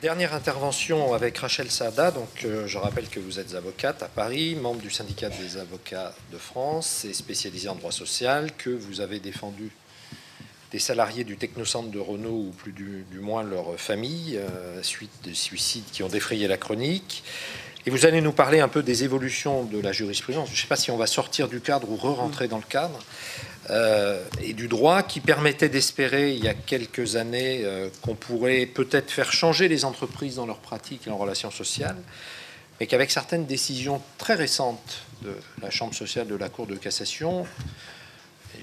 Dernière intervention avec Rachel Saada. Donc, je rappelle que vous êtes avocate à Paris, membre du syndicat des avocats de France et spécialisée en droit social, que vous avez défendu des salariés du Technocentre de Renault, ou plus du moins leur famille, suite de suicides qui ont défrayé la chronique. Et vous allez nous parler un peu des évolutions de la jurisprudence. Je ne sais pas si on va sortir du cadre ou re-rentrer dans le cadre. Et du droit qui permettait d'espérer il y a quelques années qu'on pourrait peut-être faire changer les entreprises dans leurs pratiques et en relations sociales, mais qu'avec certaines décisions très récentes de la Chambre sociale de la Cour de cassation,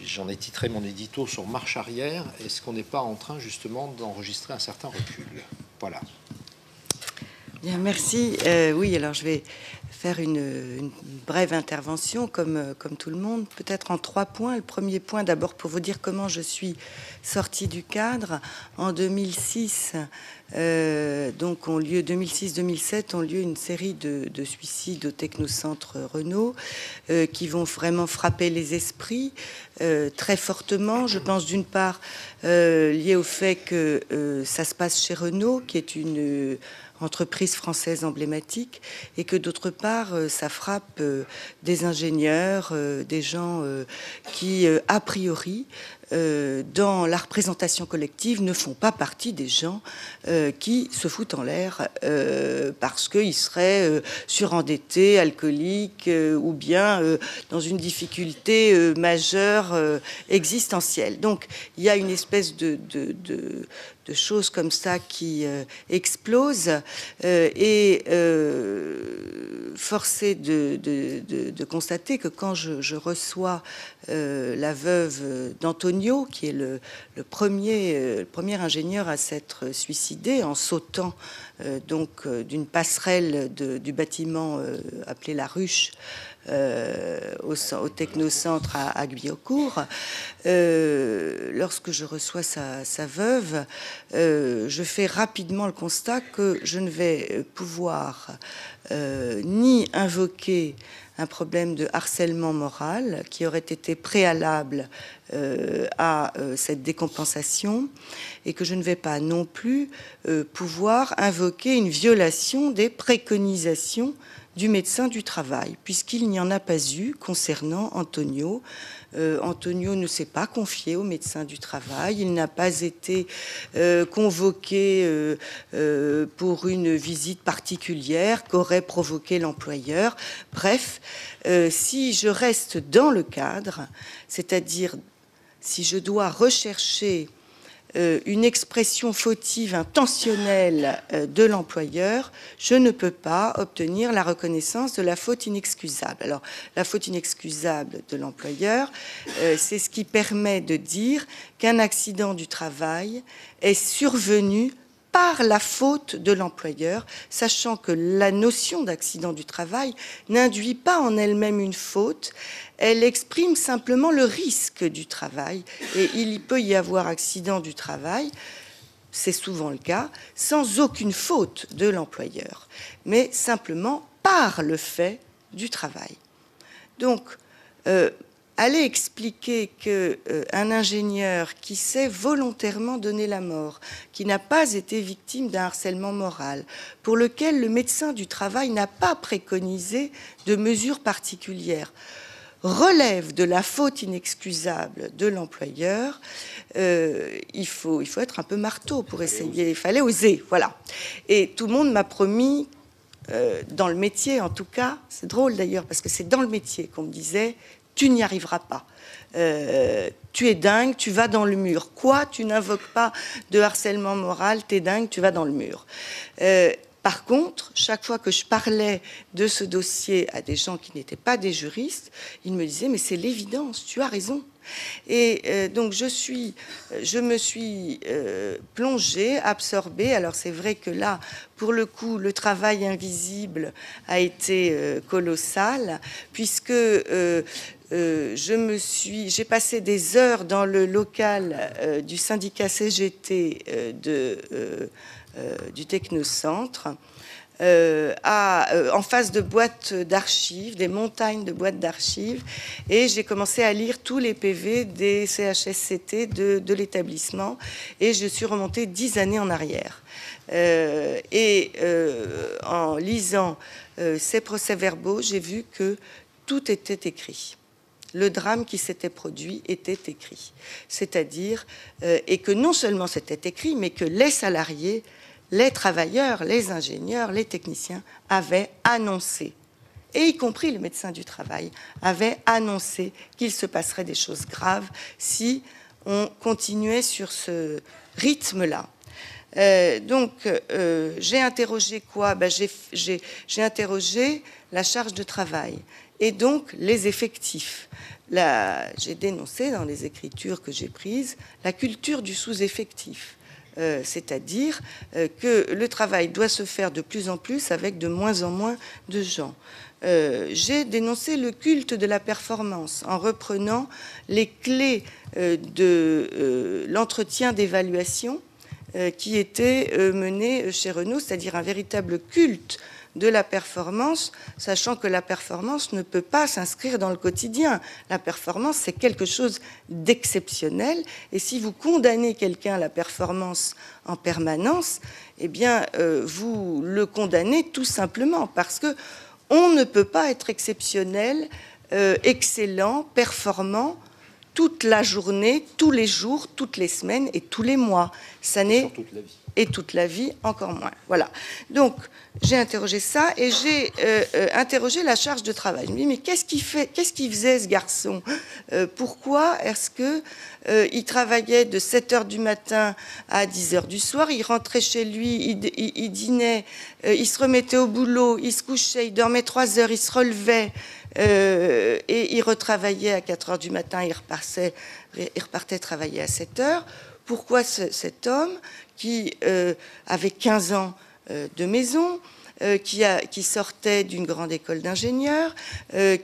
j'en ai titré mon édito sur marche arrière, est-ce qu'on n'est pas en train justement d'enregistrer un certain recul? Voilà. Bien, merci. Oui, alors je vais faire une brève intervention comme tout le monde, peut-être en 3 points. Le premier point, d'abord, pour vous dire comment je suis sortie du cadre. En 2006, donc 2006-2007 ont lieu une série de suicides au Technocentre Renault qui vont vraiment frapper les esprits très fortement. Je pense d'une part lié au fait que ça se passe chez Renault, qui est une entreprise française emblématique, et que d'autre part, ça frappe des ingénieurs, des gens qui, a priori, dans la représentation collective, ne font pas partie des gens qui se foutent en l'air parce qu'ils seraient surendettés, alcooliques ou bien dans une difficulté majeure existentielle. Donc, il y a une espèce de choses comme ça qui explosent et forcé de constater que quand je reçois la veuve d'Antonio, qui est le premier ingénieur à s'être suicidé en sautant donc d'une passerelle du bâtiment appelé la Ruche au Technocentre à Guyancourt. Lorsque je reçois sa veuve, je fais rapidement le constat que je ne vais pouvoir ni invoquer un problème de harcèlement moral qui aurait été préalable à cette décompensation, et que je ne vais pas non plus pouvoir invoquer une violation des préconisations du médecin du travail, puisqu'il n'y en a pas eu concernant Antonio. Antonio ne s'est pas confié au médecin du travail, il n'a pas été convoqué pour une visite particulière qu'aurait provoqué l'employeur. Bref, si je reste dans le cadre, c'est-à-dire si je dois rechercher une expression fautive intentionnelle de l'employeur, je ne peux pas obtenir la reconnaissance de la faute inexcusable. Alors, la faute inexcusable de l'employeur, c'est ce qui permet de dire qu'un accident du travail est survenu par la faute de l'employeur, sachant que la notion d'accident du travail n'induit pas en elle-même une faute, elle exprime simplement le risque du travail. Et il peut y avoir accident du travail, c'est souvent le cas, sans aucune faute de l'employeur, mais simplement par le fait du travail. Donc, aller expliquer qu'un ingénieur qui s'est volontairement donné la mort, qui n'a pas été victime d'un harcèlement moral, pour lequel le médecin du travail n'a pas préconisé de mesures particulières, relève de la faute inexcusable de l'employeur, il faut être un peu marteau pour essayer. Il fallait oser, voilà. Et tout le monde m'a promis, dans le métier en tout cas, c'est drôle d'ailleurs, parce que c'est dans le métier qu'on me disait « tu n'y arriveras pas, tu es dingue, tu vas dans le mur. Quoi, tu n'invoques pas de harcèlement moral, t'es dingue, tu vas dans le mur. » Par contre, chaque fois que je parlais de ce dossier à des gens qui n'étaient pas des juristes, ils me disaient « mais c'est l'évidence, tu as raison ». Et donc je me suis plongée, absorbée. Alors c'est vrai que là, pour le coup, le travail invisible a été colossal, puisque j'ai passé des heures dans le local du syndicat CGT du Technocentre, en face de boîtes d'archives, des montagnes de boîtes d'archives, et j'ai commencé à lire tous les PV des CHSCT de l'établissement, et je suis remontée 10 années en arrière. En lisant ces procès-verbaux, j'ai vu que tout était écrit. Le drame qui s'était produit était écrit. C'est-à-dire, et que non seulement c'était écrit, mais que les salariés, les travailleurs, les ingénieurs, les techniciens avaient annoncé, et y compris le médecin du travail, avaient annoncé qu'il se passerait des choses graves si on continuait sur ce rythme-là. J'ai interrogé quoi? J'ai interrogé la charge de travail et donc les effectifs. J'ai dénoncé dans les écritures que j'ai prises la culture du sous-effectif. C'est-à-dire que le travail doit se faire de plus en plus avec de moins en moins de gens. J'ai dénoncé le culte de la performance en reprenant les clés de l'entretien d'évaluation qui était mené chez Renault, c'est-à-dire un véritable culte de la performance, sachant que la performance ne peut pas s'inscrire dans le quotidien. La performance, c'est quelque chose d'exceptionnel, et si vous condamnez quelqu'un à la performance en permanence, eh bien, vous le condamnez tout simplement, parce que on ne peut pas être exceptionnel, excellent, performant, toute la journée, tous les jours, toutes les semaines et tous les mois. Ça n'est et toute la vie encore moins. Voilà. Donc j'ai interrogé ça et j'ai interrogé la charge de travail. Je me dis mais qu'est-ce qu'il faisait ce garçon? Pourquoi est-ce que il travaillait de 7h du matin à 10h du soir? Il rentrait chez lui, il dînait, il se remettait au boulot, il se couchait, il dormait 3 heures, il se relevait. Et il retravaillait à 4h du matin, il repartait travailler à 7h. Pourquoi cet homme qui avait 15 ans de maison, qui sortait d'une grande école d'ingénieurs,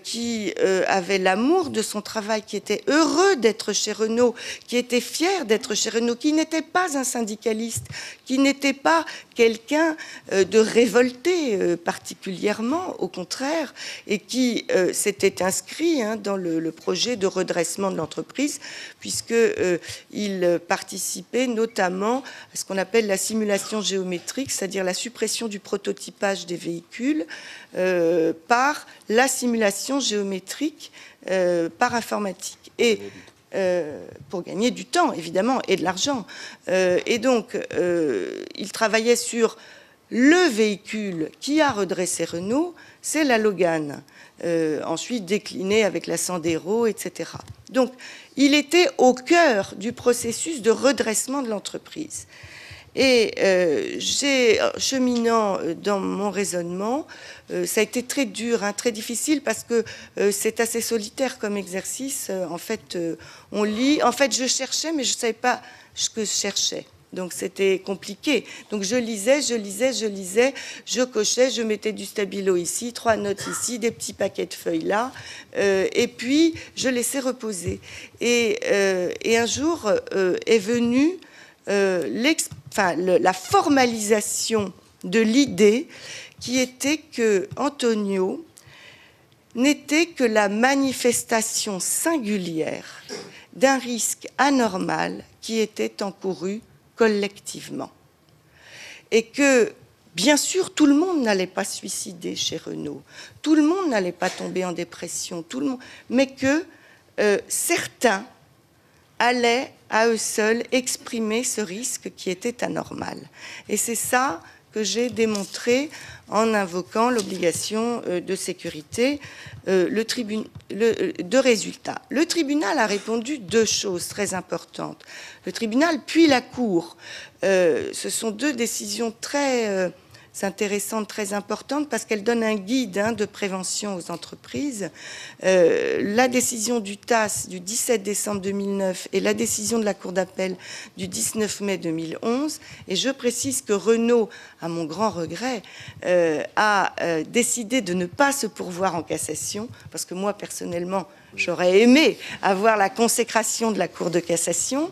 qui avait l'amour de son travail, qui était heureux d'être chez Renault, qui était fier d'être chez Renault, qui n'était pas un syndicaliste, qui n'était pas quelqu'un de révolté particulièrement, au contraire, et qui s'était inscrit dans le projet de redressement de l'entreprise, puisqu'il participait notamment à ce qu'on appelle la simulation géométrique, c'est-à-dire la suppression du prototypage des véhicules par la simulation géométrique par informatique. Et pour gagner du temps, évidemment, et de l'argent. Et donc, il travaillait sur le véhicule qui a redressé Renault, c'est la Logan, ensuite déclinée avec la Sandero, etc. Donc, il était au cœur du processus de redressement de l'entreprise. Et cheminant dans mon raisonnement, ça a été très dur, très difficile, parce que c'est assez solitaire comme exercice. En fait, on lit. En fait, je cherchais, mais je ne savais pas ce que je cherchais. Donc, c'était compliqué. Donc, je lisais, je cochais, je mettais du stabilo ici, 3 notes ici, des petits paquets de feuilles là, et puis je laissais reposer. Et un jour est venue la formalisation de l'idée qui était que Antonio n'était que la manifestation singulière d'un risque anormal qui était encouru collectivement. Et que, bien sûr, tout le monde n'allait pas se suicider chez Renault, tout le monde n'allait pas tomber en dépression, mais que certains allaient à eux seuls exprimer ce risque qui était anormal. Et c'est ça que j'ai démontré en invoquant l'obligation de sécurité de résultat. Le tribunal a répondu 2 choses très importantes. Le tribunal puis la Cour. Ce sont 2 décisions très intéressantes, très importantes, parce qu'elles donnent un guide de prévention aux entreprises. La décision du TAS du 17 décembre 2009 et la décision de la Cour d'appel du 19 mai 2011. Et je précise que Renault, à mon grand regret, a décidé de ne pas se pourvoir en cassation, parce que moi, personnellement, J'aurais aimé avoir la consécration de la Cour de cassation,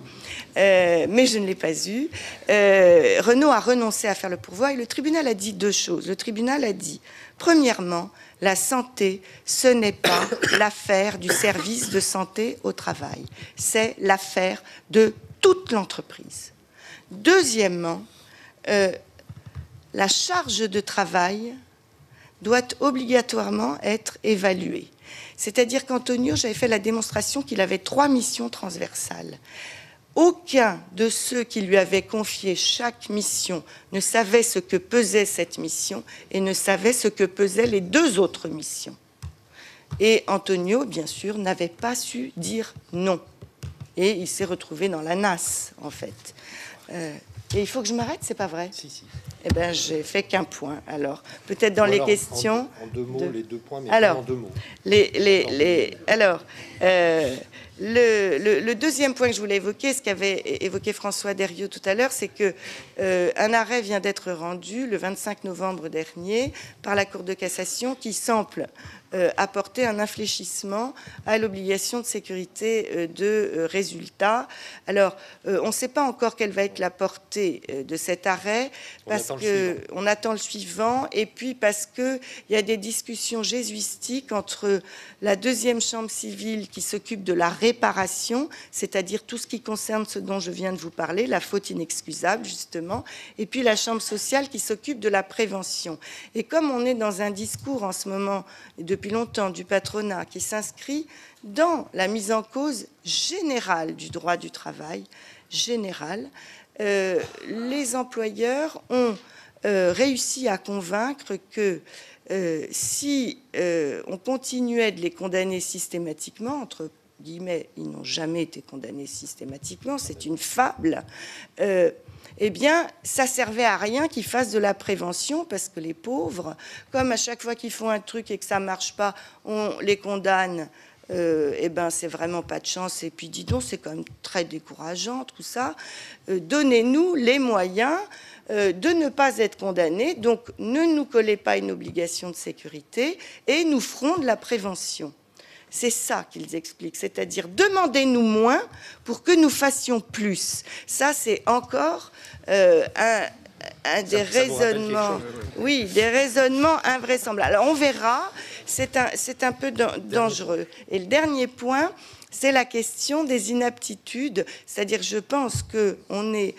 mais je ne l'ai pas eu. Renault a renoncé à faire le pourvoi et le tribunal a dit 2 choses. Le tribunal a dit, premièrement, la santé, ce n'est pas l'affaire du service de santé au travail. C'est l'affaire de toute l'entreprise. Deuxièmement, la charge de travail doit obligatoirement être évaluée. C'est-à-dire qu'Antonio, j'avais fait la démonstration qu'il avait 3 missions transversales. Aucun de ceux qui lui avaient confié chaque mission ne savait ce que pesait cette mission et ne savait ce que pesaient les 2 autres missions. Et Antonio, bien sûr, n'avait pas su dire non. Et il s'est retrouvé dans la nasse, en fait. Et il faut que je m'arrête, c'est pas vrai? Si. Eh bien, j'ai fait qu'un point. Alors, peut-être dans les questions... En 2 mots, les 2 points, mais alors, en 2 mots. Le deuxième point que je voulais évoquer, ce qu'avait évoqué François Deriot tout à l'heure, c'est que un arrêt vient d'être rendu le 25 novembre dernier par la Cour de cassation qui semble apporter un infléchissement à l'obligation de sécurité de résultats. Alors, on ne sait pas encore quelle va être la portée de cet arrêt, parce qu'on attend le suivant, et puis parce qu'il y a des discussions jésuistiques entre la deuxième chambre civile qui s'occupe de la réparation, c'est-à-dire tout ce qui concerne ce dont je viens de vous parler, la faute inexcusable, justement, et puis la chambre sociale qui s'occupe de la prévention. Et comme on est dans un discours en ce moment, depuis longtemps, du patronat, qui s'inscrit dans la mise en cause générale du droit du travail, les employeurs ont réussi à convaincre que si on continuait de les condamner systématiquement, entre guillemets, ils n'ont jamais été condamnés systématiquement, c'est une fable, eh bien, ça servait à rien qu'ils fassent de la prévention, parce que les pauvres, comme à chaque fois qu'ils font un truc et que ça ne marche pas, on les condamne, eh ben, c'est vraiment pas de chance. Et puis, dis donc, c'est quand même très décourageant, tout ça. Donnez-nous les moyens de ne pas être condamnés. Donc, ne nous collez pas une obligation de sécurité et nous ferons de la prévention. C'est ça qu'ils expliquent, c'est-à-dire demandez-nous moins pour que nous fassions plus. Ça, c'est encore un des raisonnements, oui, des raisonnements invraisemblables. Alors, on verra, c'est un peu dangereux. Et le dernier point, c'est la question des inaptitudes. C'est-à-dire, je pense qu'on est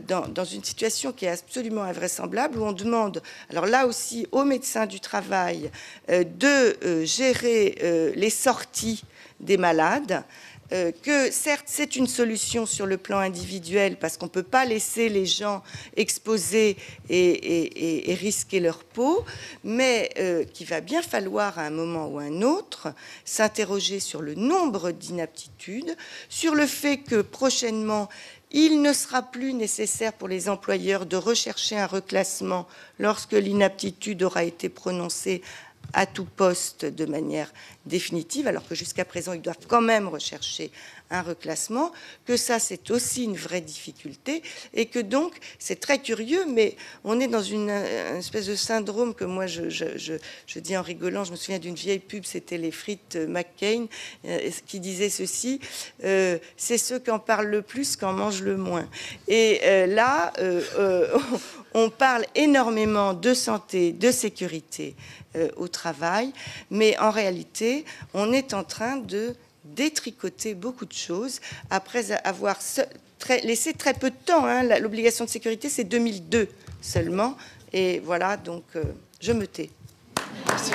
dans une situation qui est absolument invraisemblable, où on demande, alors là aussi, aux médecins du travail de gérer les sorties des malades, que certes c'est une solution sur le plan individuel parce qu'on ne peut pas laisser les gens exposés et risquer leur peau, mais qu'il va bien falloir à un moment ou à un autre s'interroger sur le nombre d'inaptitudes, sur le fait que prochainement il ne sera plus nécessaire pour les employeurs de rechercher un reclassement lorsque l'inaptitude aura été prononcée à tout poste de manière définitive, alors que jusqu'à présent, ils doivent quand même rechercher un reclassement, que ça, c'est aussi une vraie difficulté, et que donc, c'est très curieux, mais on est dans une espèce de syndrome que moi, je dis en rigolant, je me souviens d'une vieille pub, c'était les frites McCain, qui disait ceci, c'est ceux qui en parlent le plus qui en mangent le moins. Et là, on parle énormément de santé, de sécurité au travail, mais en réalité, on est en train de détricoter beaucoup de choses après avoir laissé très peu de temps. L'obligation de sécurité, c'est 2002 seulement. Et voilà, donc je me tais. Merci.